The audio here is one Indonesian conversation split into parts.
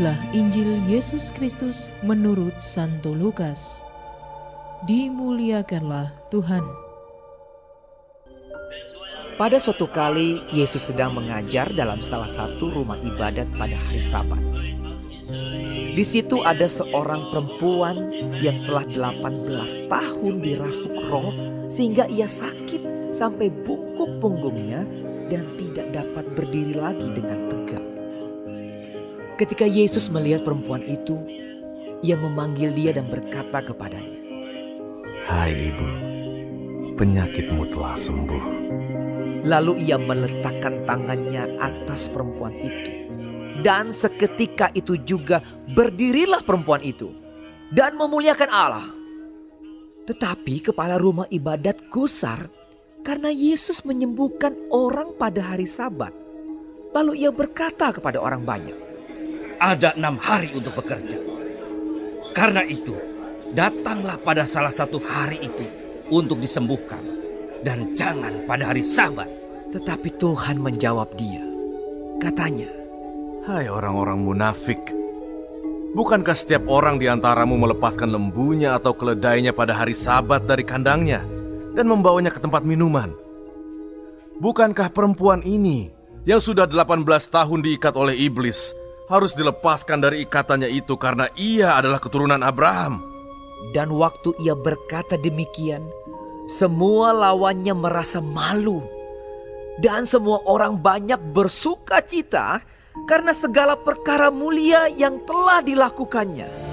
Inilah Injil Yesus Kristus menurut Santo Lukas. Dimuliakanlah Tuhan. Pada suatu kali, Yesus sedang mengajar dalam salah satu rumah ibadat pada hari Sabat. Di situ ada seorang perempuan yang telah 18 tahun dirasuk roh sehingga ia sakit sampai bungkuk punggungnya dan tidak dapat berdiri lagi dengan tegak. Ketika Yesus melihat perempuan itu, ia memanggil dia dan berkata kepadanya, "Hai ibu, penyakitmu telah sembuh." Lalu ia meletakkan tangannya atas perempuan itu. Dan seketika itu juga berdirilah perempuan itu dan memuliakan Allah. Tetapi kepala rumah ibadat gusar karena Yesus menyembuhkan orang pada hari Sabat. Lalu ia berkata kepada orang banyak, "Ada 6 hari untuk bekerja. Karena itu, datanglah pada salah satu hari itu untuk disembuhkan, dan jangan pada hari Sabat." Tetapi Tuhan menjawab dia. Katanya, Hai orang-orang munafik, bukankah setiap orang di antaramu melepaskan lembunya atau keledainya pada hari Sabat dari kandangnya dan membawanya ke tempat minuman? Bukankah perempuan ini yang sudah 18 tahun diikat oleh iblis harus dilepaskan dari ikatannya itu karena ia adalah keturunan Abraham? dan waktu ia berkata demikian, semua lawannya merasa malu. Dan semua orang banyak bersuka cita karena segala perkara mulia yang telah dilakukannya.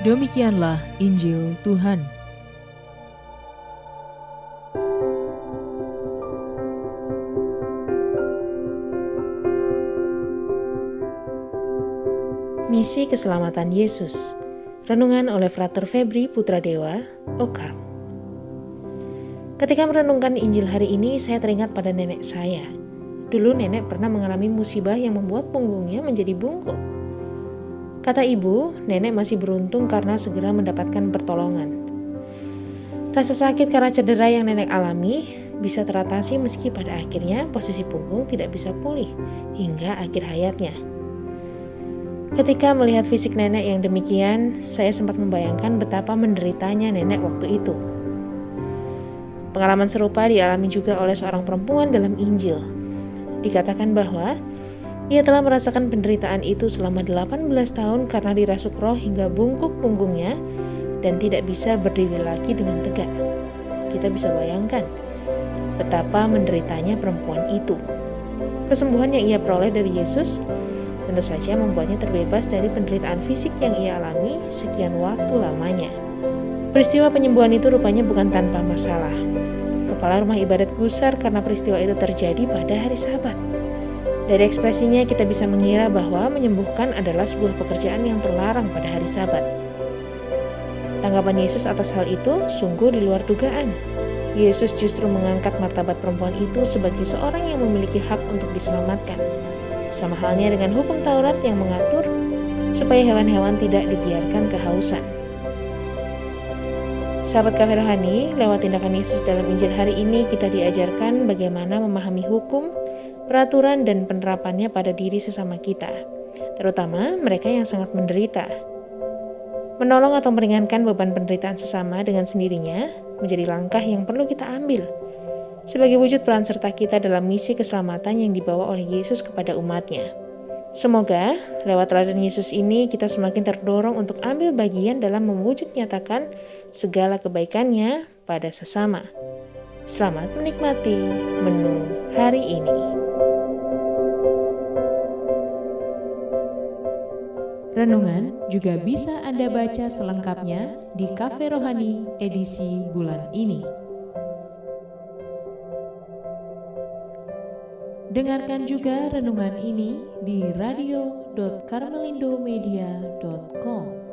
Demikianlah Injil Tuhan. Misi Keselamatan Yesus. Renungan oleh Frater Febri Putradewa, Okarm. Ketika merenungkan Injil hari ini, saya teringat pada nenek saya. Dulu nenek pernah mengalami musibah yang membuat punggungnya menjadi bungkuk. Kata ibu, nenek masih beruntung karena segera mendapatkan pertolongan. Rasa sakit karena cedera yang nenek alami bisa teratasi meski pada akhirnya posisi punggung tidak bisa pulih hingga akhir hayatnya. Ketika melihat fisik nenek yang demikian, saya sempat membayangkan betapa menderitanya nenek waktu itu. Pengalaman serupa dialami juga oleh seorang perempuan dalam Injil. Dikatakan bahwa ia telah merasakan penderitaan itu selama 18 tahun karena dirasuk roh hingga bungkuk punggungnya dan tidak bisa berdiri lagi dengan tegak. Kita bisa bayangkan betapa menderitanya perempuan itu. Kesembuhan yang ia peroleh dari Yesus tentu saja membuatnya terbebas dari penderitaan fisik yang ia alami sekian waktu lamanya. Peristiwa penyembuhan itu rupanya bukan tanpa masalah. Kepala rumah ibadat gusar karena peristiwa itu terjadi pada hari Sabat. Dari ekspresinya kita bisa mengira bahwa menyembuhkan adalah sebuah pekerjaan yang terlarang pada hari Sabat. Tanggapan Yesus atas hal itu sungguh di luar dugaan. Yesus justru mengangkat martabat perempuan itu sebagai seorang yang memiliki hak untuk diselamatkan. Sama halnya dengan hukum Taurat yang mengatur supaya hewan-hewan tidak dibiarkan kehausan. Sahabat Cafe Rohani, lewat tindakan Yesus dalam Injil hari ini kita diajarkan bagaimana memahami hukum, peraturan dan penerapannya pada diri sesama kita, terutama mereka yang sangat menderita. Menolong atau meringankan beban penderitaan sesama dengan sendirinya menjadi langkah yang perlu kita ambil sebagai wujud peran serta kita dalam misi keselamatan yang dibawa oleh Yesus kepada umatnya. Semoga lewat teladan Yesus ini kita semakin terdorong untuk ambil bagian dalam mewujud nyatakan segala kebaikannya pada sesama. Selamat menikmati menu hari ini. Renungan juga bisa Anda baca selengkapnya di Cafe Rohani edisi bulan ini. Dengarkan juga renungan ini di radio.karmelindomedia.com.